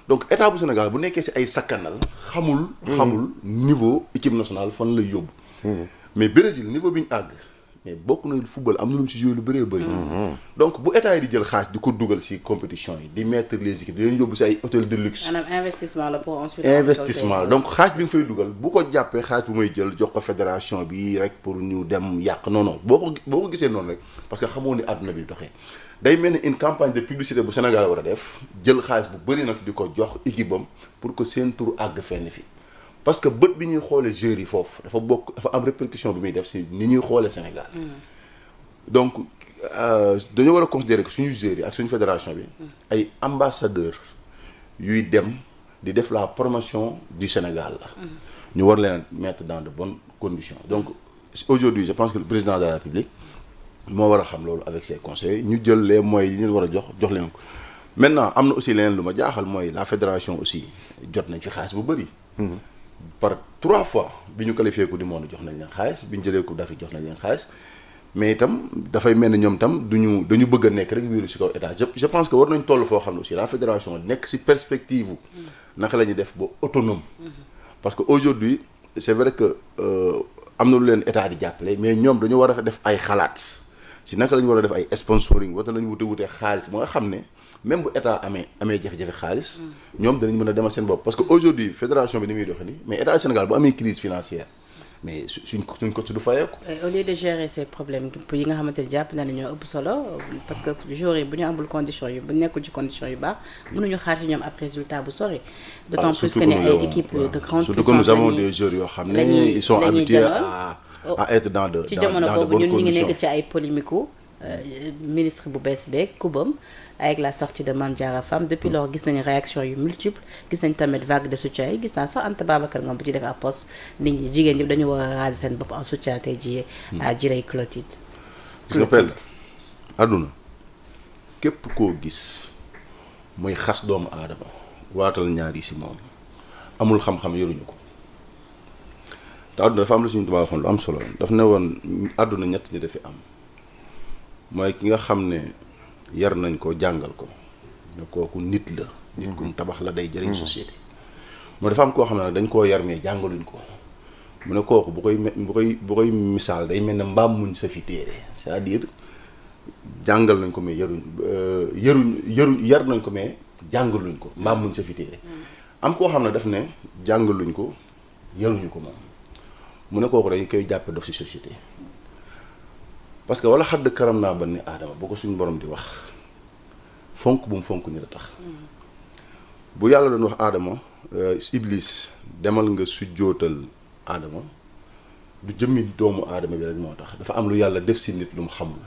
donc état bu Sénégal bu nekkee si ay sakkanal xamul niveau équipe nationale fan lay yóbbu. mais Brésil niveau bi ñu àgg mais bokk na football am na lu mu si joué lu bëree bëri. donc bu état yi di jël xaalis di ko dugal si compétition yi di mettre les équipes di leen yóbbu si ay hôtel de luxe. maanaam investissement la pour ensuite. investissement donc xaalis bi nga fay dugal bu ko jàppee xaalis bu may jël jox ko fédération bi rek pour ñu dem yàq non boo ko gisee noonu rek parce que xamoo ni àdduna bi doxee. day mel ni une campagne de publicité bu Sénégal war a def jël xaalis bu bëri nag di ko jox équipe am pour que seen tur àgg fenn fi parce que bët bi ñuy xoolee joueurs yi foofu dafa am répercussion bi muy def si ni ñuy xoolee Sénégal. donc dañoo war a considérer que suñu joueurs yi ak suñu fédération bi. ay ambassadeurs yuy dem di def la promotion du Sénégal la. ñu war leen mettre dans de bonnes conditions donc aujourd'hui je pense que le président de la République. moo war a xam loolu avec ses conseils ñu jël les moyens yi ñu war a jox leen ko maintenant am na aussi leneen lu ma jaaxal mooy la fédération aussi jot nañ fi xaalis bu bëri. par 3 fois bi ñu qualifié coupe du monde jox nañ leen xaalis bi ñu jëlee coupe d'Afrique jox nañ leen xaalis mais itam dafay mel ni ñoom itam dañu bëgg a nekk rek wéeru si kaw état je pense que war nañ toll foo xam ne aussi la fédération nekk si perspective naka la ñuy def ba autonome. parce que aujourd'hui c'est vrai que am na lu leen état di jàppale mais ñoom dañu war a def ay xalaat. si naka la ñu war a def ay sponsoring wala la ñu wutee xaalis ba nga xam ne même bu état amee jafe-jafe xaalis. ñoom danañ mën a demal seen bopp parce que aujourd'hui fédération bi ni muy doxee nii mais état du Sénégal bu amee crise financière mais suñ coach du fayeeku. au lieu de gérer ces problèmes yi nga xamante ne jàpp na ne ñoo ëpp solo parce que joueurs yi bu ñu amul condition yu bu nekkul ci condition yu baax mënuñu xaar ci ñoom ab résultat bu sori. d'autant plus que ne ay équipe de grande puissance surtout que nous avons des joueurs yoo xam ne ils sont habitués à être dans de ci jamono boobu ñun ñu ngi conditions. nekk ci ay polémique ministre bu bees beeg kubam avec la sortie de Mame Diarra Fam depuis lors gis nañu réaction yu multiple gis nañ tamit vague de soutien yi gis naa sax Anta Babacar Ngom bu ci def ab poste nit ñi jigéen ñi dañu war a raser seen bopp en soutien tey jii à Jirey Clotilde. gis nga Pell àdduna képp koo gis muy xas doomu aadama waatal ñaar yi si moom amul xam-xam yoruñu ko te àdduna dafa am la suñu tubaab waxoon lu am solo daf ne woon àdduna ñett ñi dafi am mooy ki nga xam ne yar nañ ko jàngal ko ne kooku nit la nit ku tabax la day jëriñ société moo dafa am koo xam ne dañ koo yar mais jàngaluñ ko mu ne kooku bu koy misaal day mel ne mbaam muñ sa fi téere c'est-à-dire jàngal nañ ko mais yar nañ ko mais jàngaluñ ko mbaam muñ sa fi téere am koo xam ne daf ne jàngaluñ ko yaruñu ko moom mu ne kooku dañ koy jàppe dof ci société parce que wala xadd karam naa ba ni aadama boo ko suñu borom di wax fonk bu mu fonk ni la tax bu yàlla doon wax aadama iblis demal nga sujjootal aadama du jëmmi doomu aadama bi rek moo tax dafa am lu yàlla def si nit lu mu xamul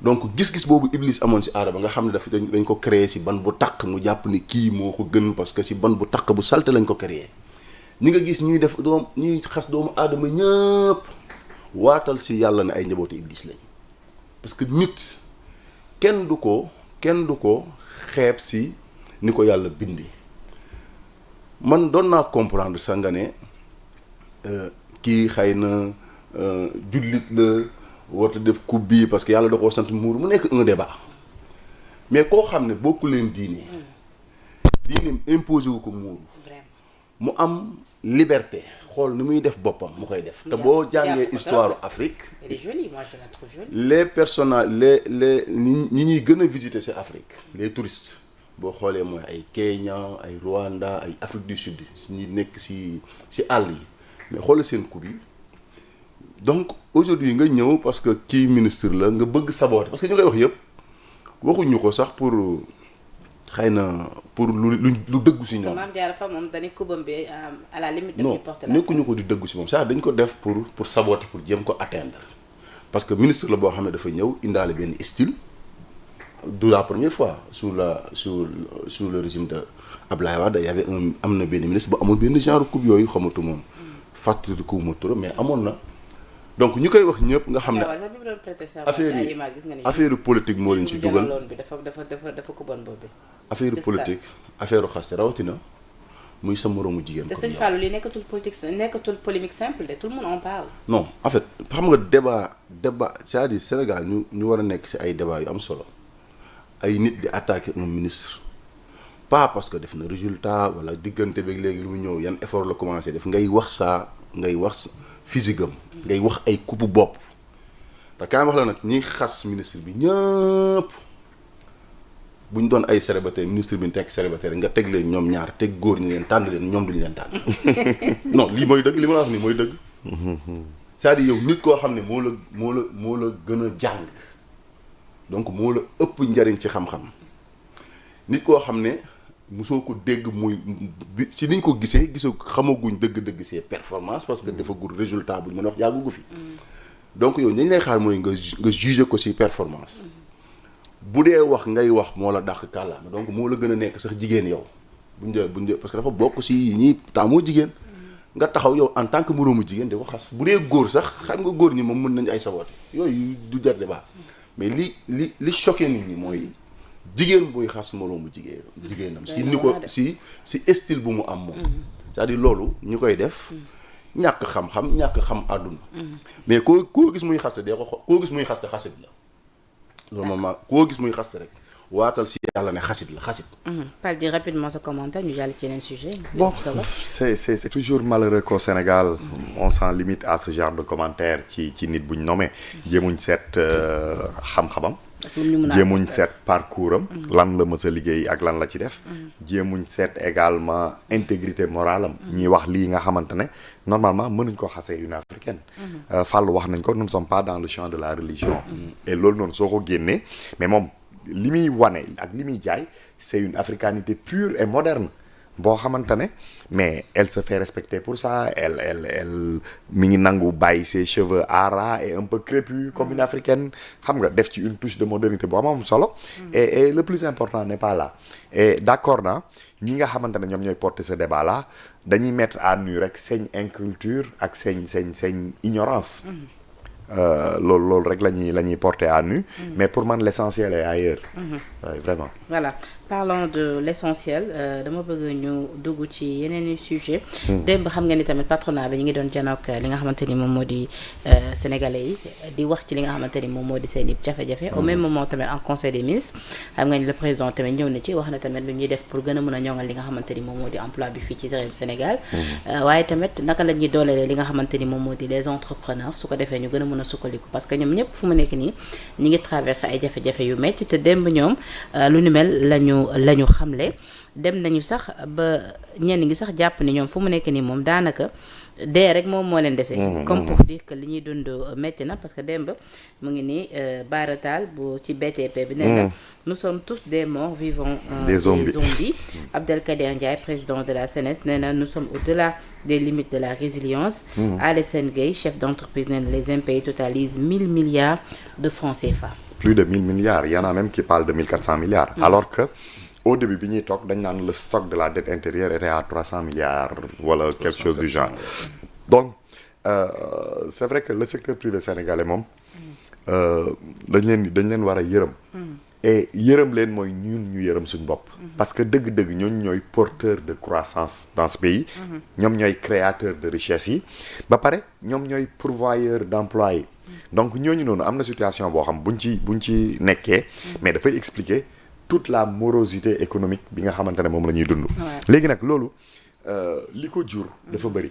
donc gis-gis boobu iblis amoon si aadama nga xam ne dafa dañ ko créer si ban bu taq mu jàpp ni kii moo ko gën parce que si ban bu taq bu salte lañ ko créer ñi nga gis ñuy def ñuy xas doomu aadama ñëpp waatal si yàlla ne ay njabootu iblis lañ parce que nit kenn du ko xeeb si ni ko yàlla bindi man doon naa comprendre sax nga ne kii xëy na jullit la warta def coupe bii parce que yàlla da koo sant muur mu nekk un débat mais koo xam ne bokku leen diine imposé wu ko muuru mu am liberté xool ni muy def boppam mu koy def te boo jàngee histoire Afrique elle est jolie, moi je la trouve jolie. les personnages les ñi ñuy gën a visiter ci Afrique les touristes boo xoolee mooy ay Kenya ay Rwanda ay Afrique du Sud si ñi nekk si àll yi mais xoolal seen coupe yi donc aujourd'hui nga ñëw parce que kii ministre la nga bëgg saboter parce que ñu ngay wax yëpp waxuñu ko sax pour xëy na pour lu dëggu si ñoom. Mame Diarra Fam moom dañuy kubam bi à la limite. non nekkuñu ko di dëggu si moom ça dañ ko def pour saboter pour jéem ko atteindre parce que ministre la boo xam ne dafa ñëw indaale benn style du la première fois sous le régime de Abdoulaye Wade y avait am na benn ministre bu amul benn genre coupe yooyu xamatu moom fàttali ko ma tur mais amoon na donc ñu koy wax ñëpp nga xam ne affaire politique moo leen si dugal dafa kuban boobu. affaire politique affaire xaste rawatina muy sa moroomu jigéen. te sëñ Fallou li nekkatul polémique simple de tout le monde en parle. non en fait xam nga débat c'est-à-dire Sénégal ñu war a nekk si ay débat yu am solo ay nit di attaquer un ministre pas parce que def na résultat wala diggante beeg léegi lu mu ñëw yan effort la commencé def ngay wax physique am ngay wax ay coupe bopp te kaay wax la nag ñiy xas ministre bi ñëpp bu ñu doon ay célibataire ministre bi nekk célibataire nga teg leen ñoom ñaar teg góor ñi leen tànn leen ñoom duñu leen tànn non lii mooy dëgg li ma la wax nii mooy dëgg c'est-à-dire yow nit koo xam ne moo la gën a jàng donc moo la ëpp njariñ ci xam-xam nit koo xam ne mosoo ko dégg muy ci niñ ko gisee xamaguñ dëgg-dëgg see performance parce que dafa gul résultat bu ñu mën a wax yàggu fi donc yow dañ lay xaar mooy nga juger ko ci performance bu dee wax ngay wax moo la dàq kàllaama donc moo la gën a nekk sax jigéen yow buñ dee parce que dafa bokk ci yi ñuy taamoo jigéen nga taxaw yow en tant que moroomu jigéen di ko xas bu dee góor sax xam nga góor ñi moom mën nañu ay saboote yooyu du jar débat mais li choqué nit ñi mooy jigéen buy xas moroomu jigéenam si ni ko si style bu mu am moom c'est-à-dire loolu ñu koy def ñàkk xam-xam ñàkk xam àdduna mais koo gis muy xaste dee ko koo gis muy xaste xasit la loolu moom ma koo gis muy xaste rek waatal si yàlla ne xasit la xasit. Pape di rapidement ce commentaire ñu jàll ci yeneen sujet. Bon, c'est toujours malheureux qu'au Sénégal on s'en limite à ce genre de commentaire ci nit bu ñu nommé jéemuñ seet xam-xamam. jéemuñ seet parcours am. lan la mës a liggéey ak lan la ci def. jéemuñ seet également intégrité morale am. ñiy wax lii nga xamante ne normalement mënuñ ko xasee une africaine. Fallou wax nañ ko nous ne sommes pas dans le champ de la religion. et loolu noonu soo ko génnee mais moom. li muy wane ak li muy jaay c'est une africanité pure et moderne boo xamante ne mais elle se fait respecter pour ça elle mi ngi nangu bàyyi ses cheveux à ras et un peu crépus comme une africaine xam nga def ci une touche de modernité bu am solo et le plus important n'est pas là et d'accord na ñi nga xamante ne ñoom ñooy porter ce débat là dañuy mettre à nu rek seen inculture ak seen ignorance loolu rek la ñuy porter à nu mais pour man l'essentiel est ailleurs vraiment voilà parlons de l'essentiel dama bëgg ñu dugg ci yeneen sujet démb xam nga ni tamit patronat bi ñu ngi doon janook li nga xamante ni moom moo di sénégalais yi di wax ci li nga xamante ni moom moo di seen i jafe-jafe au même moment tamit en conseil des ministres xam nga ni le président tamit ñëw na ci wax na tamit lu ñuy def pour gën a mën a ñoŋal li nga xamante ni moom moo di emploi bi fii ci réew Sénégal waaye tamit naka la ñuy doolelee li nga xamante ni moom moo di les entrepreneurs su ko defee ñu gën a mën a sukkandiku parce que ñoom ñëpp fu mu nekk nii ñi ngi traversé ay jafe-jafe yu metti te démb ñoom lu ni mel la ñu xamle dem nañu sax ba ñenn ngi sax jàpp ni ñoom fu mu nekk nii moom daanaka dee rek moom moo leen dese comme pour dire que li ñuy dund métti na parce que démb mu ngi nii baarataal bu ci BTP bi nee na nous sommes tous des morts vivants des zombies Abdelkader Ndiaye président de la CNES nee na nous sommes au-delà des limites de la résilience Alassane Gueye chef d'entreprise nee na les impayés totalisent 1000 milliards de francs CFA plus de 1000 milliards il y en a même qui parlent de 1400 milliards alors que au début bi ñuy toog dañ naan le stock de la dette intérieure était à 300 milliards wala quelque chose du genre donc c'est vrai que le secteur privé sénégalais moom dañ leen war a yërëm et yërëm leen mooy ñun ñu yërëm suñu bopp parce que dëgg-dëgg ñooñu ñooy porteur de croissance dans ce pays ñoom ñooy créateur de richesse yi ba pare ñoom ñooy pourvoyeur d'emploi yi donc ñooñu noonu am na situation boo xam buñ ci nekkee mais dafay expliquer toute la morosité économique bi nga xamante ne moom la ñuy dund léegi nag loolu li ko jur dafa bëri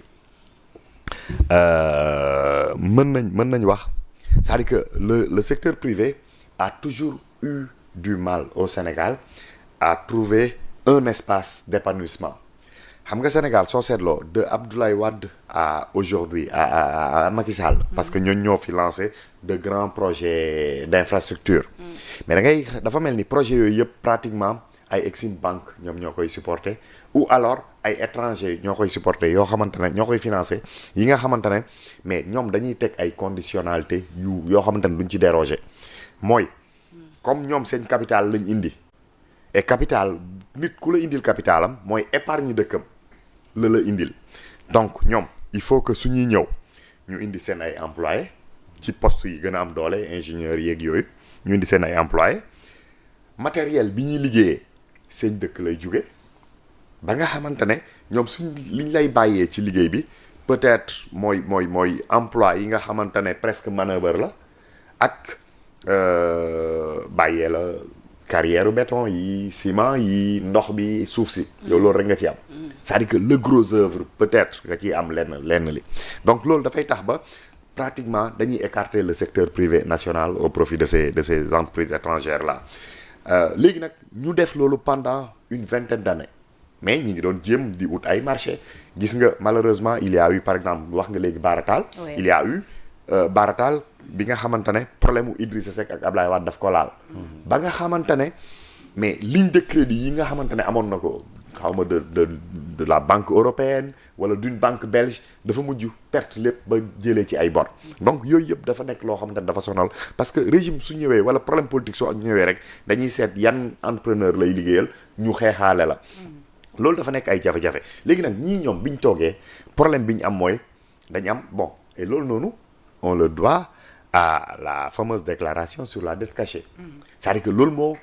mën nañ wax c'est-à-dire que le secteur privé a toujours eu du mal au Sénégal à trouver un espace d'épanouissement xam nga Sénégal soo seetloo de Abdoulaye Wade à aujourd'hui à Macky Sall parce que ñoo fi lancé de grands projets d'infrastructure mais dafa mel ni projet yooyu yëpp pratiquement ay Exim Bank ñoom ñoo koy supporter ou alors ay étrangers ñoo koy supporter yoo xamante ne ñoo koy financer yi nga xamante ne mais ñoom dañuy teg ay conditionnalités yoo xamante ne duñ ci déroger mooy comme ñoom seen capital lañ indi et capital nit ku la indil capitalam mooy épargne dëkkam la indil donc ñoom il faut que suñuy ñëw ñu indi seen ay employés ci poste yi gën a am doole ingénieurs yeeg yooyu ñu indi seen ay employés matériel bi ñuy liggéeyee seen dëkk lay jóge ba nga xamante ne ñoom liñ lay bàyyee ci liggéey bi peut-être mooy emploi yi nga xamante ne presque manœuvre la ak bàyyee la carrière béton yi ciment yi ndox bi suuf si yow loolu rek nga ci am c'est-à-dire que le gros œuvre peut-être nga ciy am lenn li donc loolu dafay tax ba pratiquement dañuy écarter le secteur privé national au profit de ces entreprises étrangères là léegi nag ñu def loolu pendant une vingtaine d'années mais ñu ngi doon jéem di ut ay marché gis nga malheureusement il y a eu par exemple wax nga léegi Baratal il y a eu Baratal bi nga xamante ne problème mu Idrissa Seck ak Ablaye Wade daf ko laal ba nga xamante ne mais ligne de crédit yi nga xamante ne amoon na ko xaw ma de la banque européenne wala d'une banque belge dafa mujj perte lépp ba jëlee ci ay bor donc yooyu yëpp dafa nekk loo xamante ne dafa sonal parce que régime su ñëwee wala problème politique su ñëwee rek dañuy seet yan entrepreneur lay liggéeyal ñu xeexaale la loolu dafa nekk ay jafe-jafe léegi nag ñii ñoom bi ñu toogee problème bi ñu am mooy dañu am bon et loolu noonu on le doit à la fameuse déclaration sur la dette cachée c'est-à-dire que loolu moo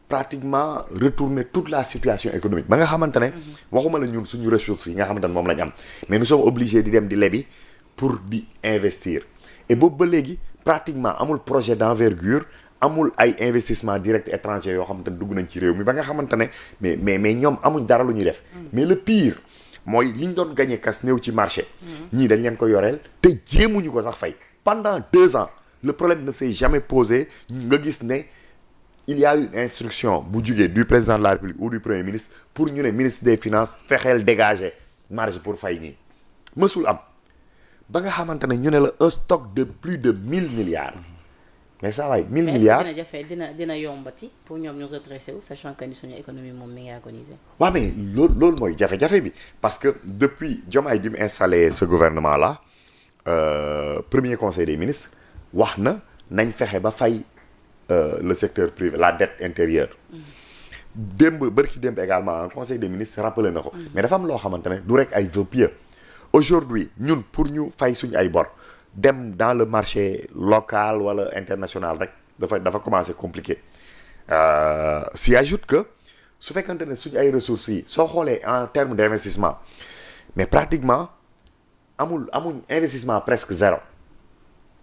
pratiquement retourner toute la situation économique ba nga xamante ne waxuma la ñun suñu ressources yi nga xamante ne moom lañ am mais nous sommes obligés di dem di lebi pour di investir et boobu ba léegi pratiquement amul projet d'envergure amul ay investissement direct étranger yoo xamante ne dugg nañ ci réew mi ba nga xamante ne mais ñoom amuñ dara lu ñuy def mais le pire mooy li ñu doon gagné kas néew ci marché ñii dañ leen ko yoreel te jéemuñu ko sax fay pendant 2 ans le problème ne s'est jamais posé nga gis ne il y a une instruction bu jugee du président de la République ou du premier ministre pour ñu ne ministre des finances fexeel dégager marge pour fay nii mësul am ba nga xamante ne ñu ne la un stock de plus de 1000 milliards mais ça waay 1000 milliards dina jafe dina yombati pour ñoom ñu redresser wu sachant que ni suñu économie moom mi ngi agonisé. waaw mais loolu mooy jafe-jafe bi parce que depuis Diomaye bi mu installé ce gouvernement là premier conseil des ministres wax na nañ fexe ba fay le secteur privé la dette intérieure bërki démb également conseil des ministres rappelé na ko mais dafa am loo xamante ne du rek ay vœux pieux aujourd'hui ñun pour ñu fay suñu ay bor dem dans le marché local wala international rek dafa commencer compliqué s'y ajoute que su fekkante ne suñu ay ressources yi soo xoolee en termes d'investissement mais pratiquement amuñ investissement presque zéro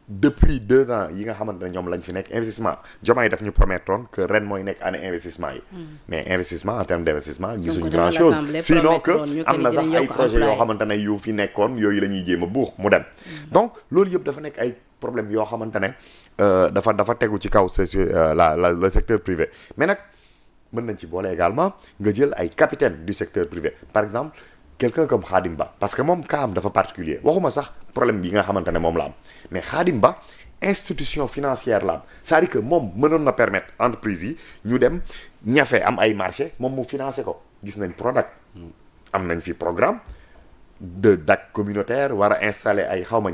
depuis 2 ans yi nga xamante ne ñoom lañ fi nekk investissement Diomaye daf ñu promettoon que ren mooy nekk année investissement yi mais investissement en termes d'investissement gisuñ grand chose sinon que am na sax ay projets yoo xamante ne yu fi nekkoon yooyu la ñuy jéem a buux mu dem donc loolu yëpp dafa nekk ay problème yoo xamante ne dafa tegu ci kaw le secteur privé mais nag mën nañ ci boole également nga jël ay capitaine du secteur privé par exemple quelqu'un comme Khadim Ba parce que moom cas am dafa particulier waxuma sax problème bi nga xamante ne moom la am mais Khadim Ba institution financière la am c'est-à-dire que moom mënoon na permettre entreprise yi ñu dem ñafe am ay marché moom mu financé ko gis nañ Prodac am nañ fi programme de DAC communautaire war a installer ay xawma